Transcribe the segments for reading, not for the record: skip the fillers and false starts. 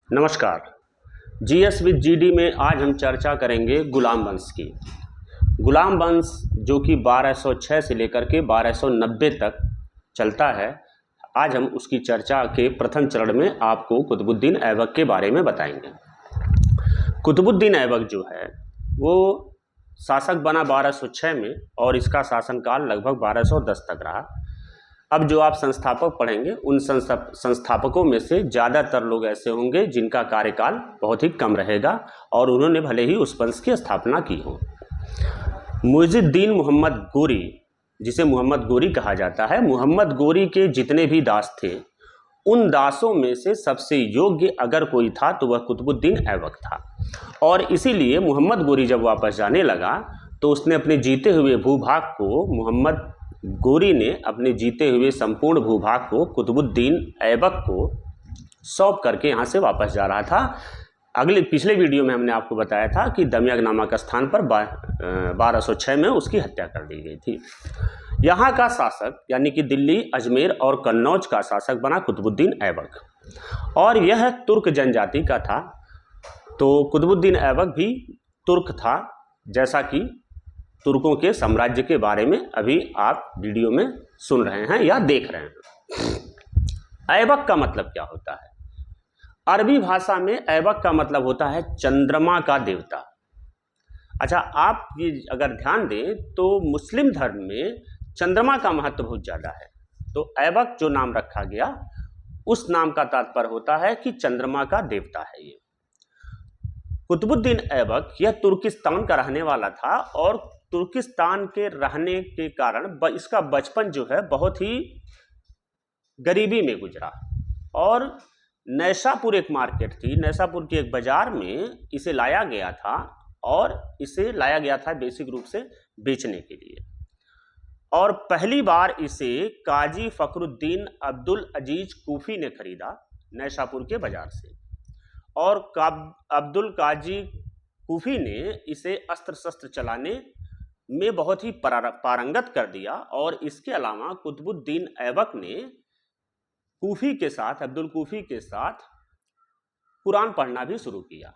नमस्कार। GS with GD में आज हम चर्चा करेंगे गुलाम वंश की। गुलाम वंश जो कि 1206 से लेकर के 1290 तक चलता है। आज हम उसकी चर्चा के प्रथम चरण में आपको कुतुबुद्दीन ऐबक के बारे में बताएंगे। कुतुबुद्दीन ऐबक जो है वो शासक बना 1206 में और इसका शासनकाल लगभग 1210 तक रहा। अब जो आप संस्थापक पढ़ेंगे उन संस्थापकों में से ज़्यादातर लोग ऐसे होंगे जिनका कार्यकाल बहुत ही कम रहेगा और उन्होंने भले ही उस वंश की स्थापना की हो। मुइज़ुद्दीन मोहम्मद गोरी, जिसे मोहम्मद गोरी कहा जाता है, मोहम्मद गोरी के जितने भी दास थे उन दासों में से सबसे योग्य अगर कोई था तो वह कुतुबुद्दीन ऐबक था। और इसीलिए मोहम्मद गोरी जब वापस जाने लगा तो उसने अपने जीते हुए भूभाग को मोहम्मद गोरी ने अपने जीते हुए संपूर्ण भूभाग को कुतुबुद्दीन ऐबक को सौंप करके यहाँ से वापस जा रहा था। पिछले वीडियो में हमने आपको बताया था कि दमयग नामक स्थान पर 1206 में उसकी हत्या कर दी गई थी। यहाँ का शासक यानी कि दिल्ली, अजमेर और कन्नौज का शासक बना कुतुबुद्दीन ऐबक, और यह तुर्क जनजाति का था। तो कुतुबुद्दीन ऐबक भी तुर्क था, जैसा कि तुर्कों के साम्राज्य के बारे में अभी आप वीडियो में सुन रहे हैं या देख रहे हैं। ऐबक का मतलब क्या होता है? अरबी भाषा में ऐबक का मतलब होता है चंद्रमा का देवता। अच्छा, आप ये अगर ध्यान दें तो मुस्लिम धर्म में चंद्रमा का महत्व बहुत ज़्यादा है। तो ऐबक जो नाम रखा गया उस नाम का तात्पर्य होता है कि चंद्रमा का देवता है ये। कुतुबुद्दीन ऐबक यह तुर्किस्तान का रहने वाला था और तुर्किस्तान के रहने के कारण इसका बचपन जो है बहुत ही गरीबी में गुजरा। और नैशापुर एक मार्केट थी, नैशापुर के एक बाजार में इसे लाया गया था और इसे लाया गया था बेसिक रूप से बेचने के लिए। और पहली बार इसे काजी फखरुद्दीन अब्दुल अजीज कूफी ने खरीदा नैशापुर के बाजार से, और अब्दुल काजी कूफी ने इसे अस्त्र शस्त्र चलाने में बहुत ही पारंगत कर दिया। और इसके अलावा कुतुबुद्दीन ऐबक ने कूफी के साथ, अब्दुल कूफी के साथ कुरान पढ़ना भी शुरू किया।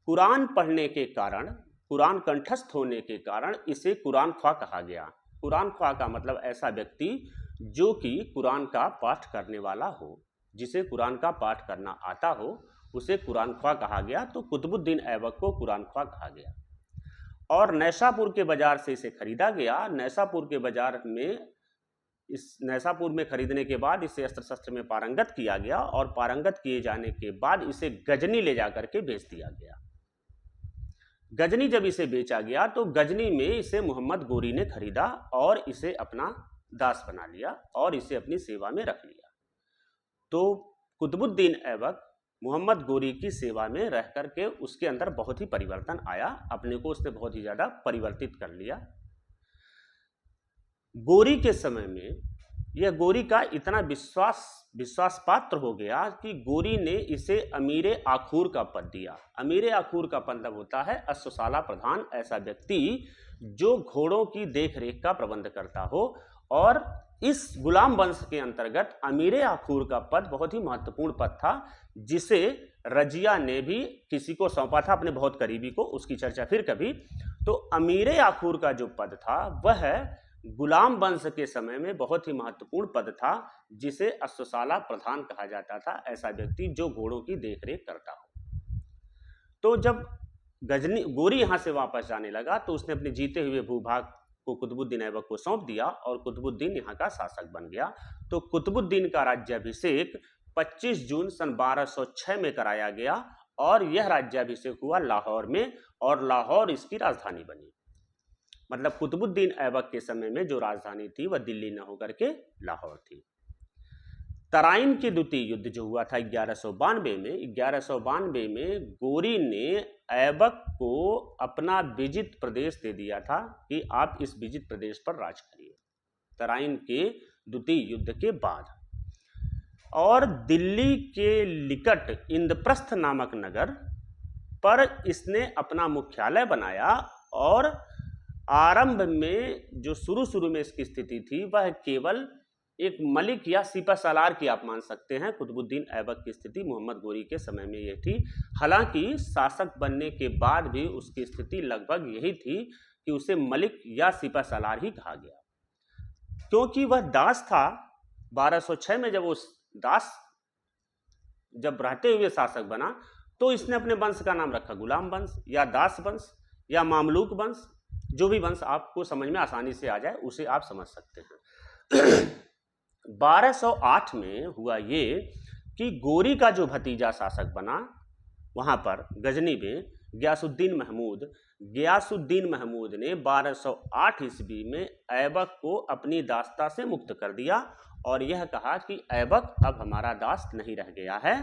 कुरान पढ़ने के कारण, कुरान कंठस्थ होने के कारण इसे कुरान ख्वां कहा गया। कुरान ख्वां का मतलब ऐसा व्यक्ति जो कि कुरान का पाठ करने वाला हो, जिसे कुरान का पाठ करना आता हो, उसे कुरान ख्वां कहा गया। तो कुतुबुद्दीन ऐबक को कुरान ख्वां कहा गया और नैशापुर के बाजार से इसे खरीदा गया। नैशापुर के बाजार में नैशापुर में खरीदने के बाद इसे अस्त्र शस्त्र में पारंगत किया गया और पारंगत किए जाने के बाद इसे गजनी ले जाकर के बेच दिया गया। गजनी जब इसे बेचा गया तो गजनी में इसे मोहम्मद गोरी ने खरीदा और इसे अपना दास बना लिया और इसे अपनी सेवा में रख लिया। तो कुतुबुद्दीन ऐबक मोहम्मद गोरी की सेवा में रह करके उसके अंदर बहुत ही परिवर्तन आया, अपने को उसने बहुत ही ज़्यादा परिवर्तित कर लिया। गोरी के समय में यह गोरी का इतना विश्वास पात्र हो गया कि गोरी ने इसे अमीर आखूर का पद दिया। अमीर आखूर का मतलब होता है अश्वशाला प्रधान, ऐसा व्यक्ति जो घोड़ों की देखरेख का प्रबंध करता हो। और इस गुलाम वंश के अंतर्गत अमीर आखूर का पद बहुत ही महत्वपूर्ण पद था, जिसे रजिया ने भी किसी को सौंपा था, अपने बहुत करीबी को। उसकी चर्चा फिर कभी। तो अमीर आखूर का जो पद था वह गुलाम वंश के समय में बहुत ही महत्वपूर्ण पद था, जिसे अश्वशाला प्रधान कहा जाता था, ऐसा व्यक्ति जो घोड़ों की देखरेख करता हो। तो जब गोरी यहाँ से वापस जाने लगा तो उसने अपने जीते हुए भूभाग को कुतुबुद्दीन ऐबक को सौंप दिया और कुतुबुद्दीन यहाँ का शासक बन गया। तो कुतुबुद्दीन का राज्याभिषेक 25 जून सन 1206 में कराया गया और यह राज्याभिषेक हुआ लाहौर में, और लाहौर इसकी राजधानी बनी। मतलब कुतुबुद्दीन ऐबक के समय में जो राजधानी थी वह दिल्ली न होकर के लाहौर थी। तराइन के द्वितीय युद्ध जो हुआ था 1192 में गोरी ने ऐबक को अपना विजित प्रदेश दे दिया था कि आप इस विजित प्रदेश पर राज करिए, तराइन के द्वितीय युद्ध के बाद। और दिल्ली के निकट इंद्रप्रस्थ नामक नगर पर इसने अपना मुख्यालय बनाया। और आरंभ में जो शुरू में इसकी स्थिति थी वह केवल एक मलिक या सिपहसालार की आप मान सकते हैं। कुतुबुद्दीन ऐबक की स्थिति मोहम्मद गोरी के समय में ये थी। हालांकि शासक बनने के बाद भी उसकी स्थिति लगभग यही थी कि उसे मलिक या सिपहसालार ही कहा गया, क्योंकि वह दास था। 1206 में जब वो दास जब रहते हुए शासक बना तो इसने अपने वंश का नाम रखा गुलाम वंश या दास वंश या मामलूक वंश, जो भी वंश आपको समझ में आसानी से आ जाए उसे आप समझ सकते हैं। 1208 में हुआ ये कि गोरी का जो भतीजा शासक बना वहां पर गजनी में गयासुद्दीन महमूद ने 1208 ईस्वी में ऐबक को अपनी दासता से मुक्त कर दिया और यह कहा कि ऐबक अब हमारा दास नहीं रह गया है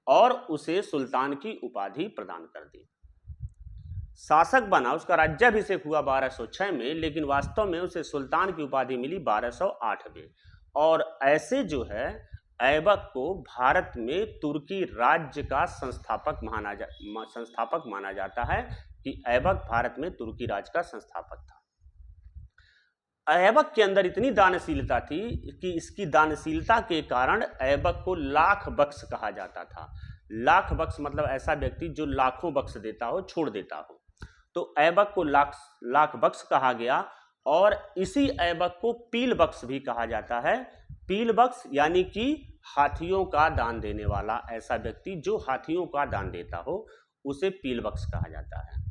और उसे सुल्तान की उपाधि प्रदान कर दी। शासक बना, उसका राज्याभिषेक हुआ 1206 में, लेकिन वास्तव में उसे सुल्तान की उपाधि मिली 1208 में। और ऐसे जो है ऐबक को भारत में तुर्की राज्य का संस्थापक माना जाता है कि ऐबक भारत में तुर्की राज्य का संस्थापक था। ऐबक के अंदर इतनी दानशीलता थी कि इसकी दानशीलता के कारण ऐबक को लाख बख्श कहा जाता था। लाख बख्श मतलब ऐसा व्यक्ति जो लाखों बख्श देता हो, छोड़ देता हो। तो ऐबक को लाख बख्श कहा गया और इसी ऐबक को पील बख्श भी कहा जाता है। पील बख्श यानी कि हाथियों का दान देने वाला, ऐसा व्यक्ति जो हाथियों का दान देता हो उसे पील बख्श कहा जाता है।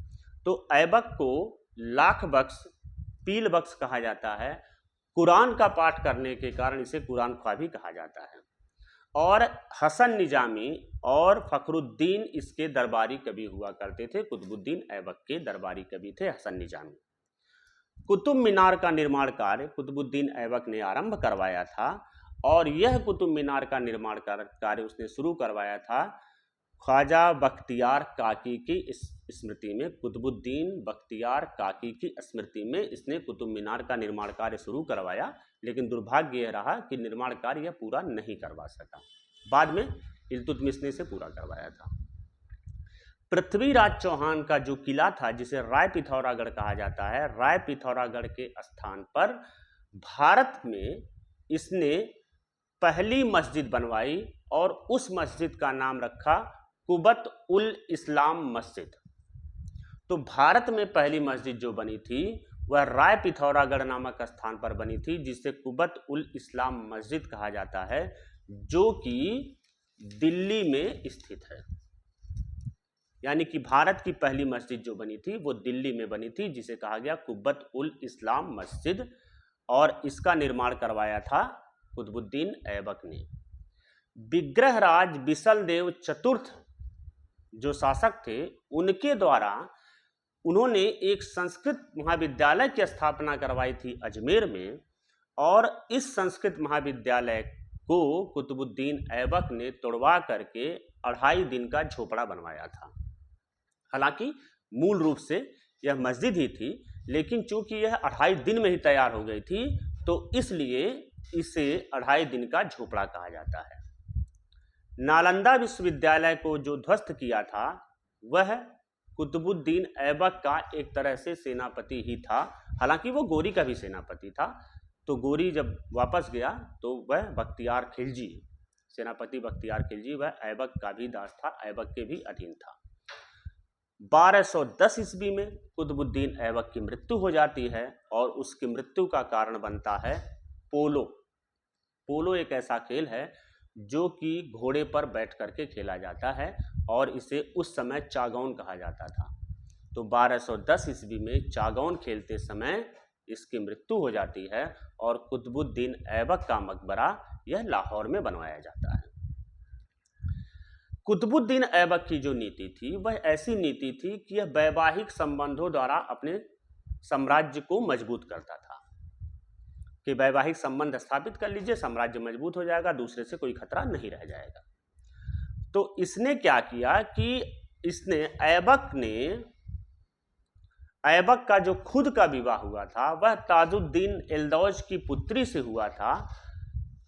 तो ऐबक को लाख बख्श, पील बख्श कहा जाता है। कुरान का पाठ करने के कारण इसे कुरान ख्वाह भी कहा जाता है। और हसन निजामी और फखरुद्दीन इसके दरबारी कवि हुआ करते थे। कुतुबुद्दीन ऐबक के दरबारी कवि थे हसन निजामी। कुतुब मीनार का निर्माण कार्य कुतुबुद्दीन ऐबक ने आरंभ करवाया था और यह कुतुब मीनार का निर्माण कार्य उसने शुरू करवाया था ख्वाजा बख्तियार काकी की स्मृति में। कुतुबुद्दीन बख्तियार काकी की स्मृति में इसने कुतुब मीनार का निर्माण कार्य शुरू करवाया, लेकिन दुर्भाग्य यह रहा कि निर्माण कार्य यह पूरा नहीं करवा सका। बाद में इल्तुतमिश ने इसे पूरा करवाया था। पृथ्वीराज चौहान का जो किला था, जिसे राय पिथौरागढ़ कहा जाता है, राय पिथौरागढ़ के स्थान पर भारत में इसने पहली मस्जिद बनवाई और उस मस्जिद का नाम रखा कुबत उल इस्लाम मस्जिद। तो भारत में पहली मस्जिद जो बनी थी वह राय पिथौरागढ़ नामक स्थान पर बनी थी, जिसे कुबत उल इस्लाम मस्जिद कहा जाता है, जो कि दिल्ली में स्थित है। यानी कि भारत की पहली मस्जिद जो बनी थी वो दिल्ली में बनी थी, जिसे कहा गया कुबत उल इस्लाम मस्जिद, और इसका निर्माण करवाया था कुतुबुद्दीन ऐबक ने। विग्रहराज बिसलदेव चतुर्थ जो शासक थे, उनके द्वारा उन्होंने एक संस्कृत महाविद्यालय की स्थापना करवाई थी अजमेर में, और इस संस्कृत महाविद्यालय को कुतुबुद्दीन ऐबक ने तोड़वा करके 2.5 दिन का झोपड़ा बनवाया था। हालांकि मूल रूप से यह मस्जिद ही थी, लेकिन चूंकि यह 2.5 दिन में ही तैयार हो गई थी, तो इसलिए इसे 2.5 दिन का झोपड़ा कहा जाता है। नालंदा विश्वविद्यालय को जो ध्वस्त किया था वह कुतुबुद्दीन ऐबक का एक तरह से सेनापति ही था। हालांकि वो गोरी का भी सेनापति था। तो गोरी जब वापस गया तो वह बख्तियार खिलजी, सेनापति बख्तियार खिलजी, वह ऐबक का भी दास था, ऐबक के भी अधीन था। 1210 ईस्वी में कुतुबुद्दीन ऐबक की मृत्यु हो जाती है और उसकी मृत्यु का कारण बनता है पोलो। पोलो एक ऐसा खेल है जो कि घोड़े पर बैठ करके खेला जाता है और इसे उस समय चागौन कहा जाता था। तो 1210 ईस्वी में चागौन खेलते समय इसकी मृत्यु हो जाती है और कुतुबुद्दीन ऐबक का मकबरा यह लाहौर में बनवाया जाता है। कुतुबुद्दीन ऐबक की जो नीति थी वह ऐसी नीति थी कि यह वैवाहिक संबंधों द्वारा अपने साम्राज्य को मजबूत करता था कि वैवाहिक संबंध स्थापित कर लीजिए, साम्राज्य मजबूत हो जाएगा, दूसरे से कोई खतरा नहीं रह जाएगा। तो इसने क्या किया कि इसने ऐबक का जो खुद का विवाह हुआ था वह ताजुद्दीन एल्दौज की पुत्री से हुआ था।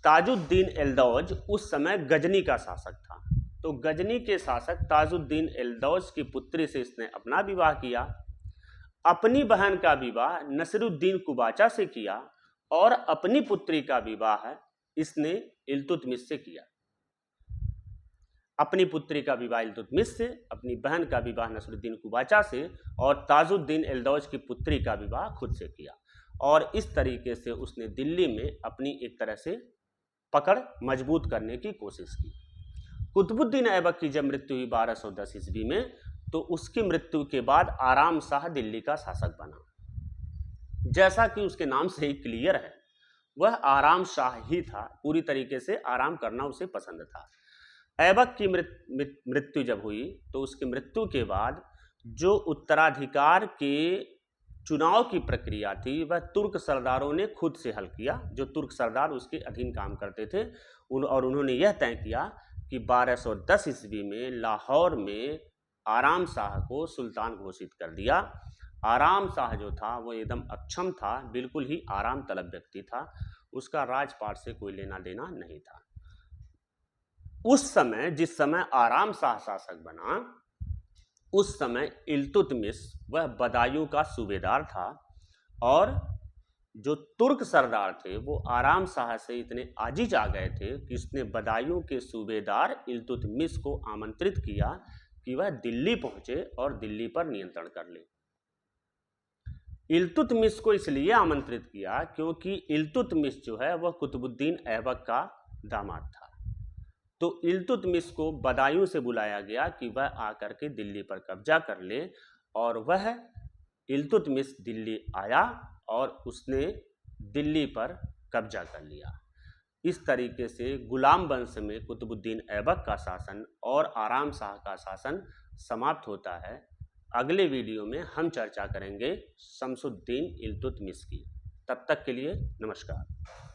ताजुद्दीन एल्दौज उस समय गजनी का शासक था। तो गजनी के शासक ताजुद्दीन एल्दौज की पुत्री से इसने अपना विवाह किया। अपनी बहन का विवाह नसरुद्दीन कुबाचा से किया और अपनी पुत्री का विवाह इसने इल्तुतमिश से किया। अपनी पुत्री का विवाह इल्तुतमिश से, अपनी बहन का विवाह नसरुद्दीन कुबाचा से और ताजुद्दीन एल्दौज की पुत्री का विवाह खुद से किया। और इस तरीके से उसने दिल्ली में अपनी एक तरह से पकड़ मजबूत करने की कोशिश की। कुतुबुद्दीन ऐबक की जब मृत्यु हुई 1210 ईस्वी में, तो उसकी मृत्यु के बाद आराम शाह दिल्ली का शासक बना। जैसा कि उसके नाम से ही क्लियर है, वह आराम शाह ही था, पूरी तरीके से आराम करना उसे पसंद था। ऐबक की मृत्यु जब हुई, तो उसकी मृत्यु के बाद जो उत्तराधिकार के चुनाव की प्रक्रिया थी, वह तुर्क सरदारों ने खुद से हल किया। जो तुर्क सरदार उसके अधीन काम करते थे, और उन्होंने यह तय किया कि 1210 ईस्वी में लाहौर में आराम शाह को सुल्तान घोषित कर दिया। आराम शाह जो था वो एकदम अक्षम था, बिल्कुल ही आराम तलब व्यक्ति था, उसका राजपाट से कोई लेना देना नहीं था। उस समय, जिस समय आराम शाह शासक बना, उस समय इल्तुतमिश वह बदायूं का सूबेदार था, और जो तुर्क सरदार थे वो आराम शाह से इतने आजिज आ गए थे कि उसने बदायूं के सूबेदार इल्तुतमिश को आमंत्रित किया कि वह दिल्ली पहुंचे और दिल्ली पर नियंत्रण कर ले। इल्तुतमिश को इसलिए आमंत्रित किया क्योंकि इल्तुतमिश जो है वह कुतुबुद्दीन ऐबक का दामाद था। तो इल्तुतमिश को बदायूं से बुलाया गया कि वह आकर के दिल्ली पर कब्जा कर ले, और वह इल्तुतमिश दिल्ली आया और उसने दिल्ली पर कब्जा कर लिया। इस तरीके से गुलाम वंश में कुतुबुद्दीन ऐबक का शासन और आराम शाह का शासन समाप्त होता है। अगले वीडियो में हम चर्चा करेंगे शमसुद्दीन इल्तुतमिश की। तब तक के लिए नमस्कार।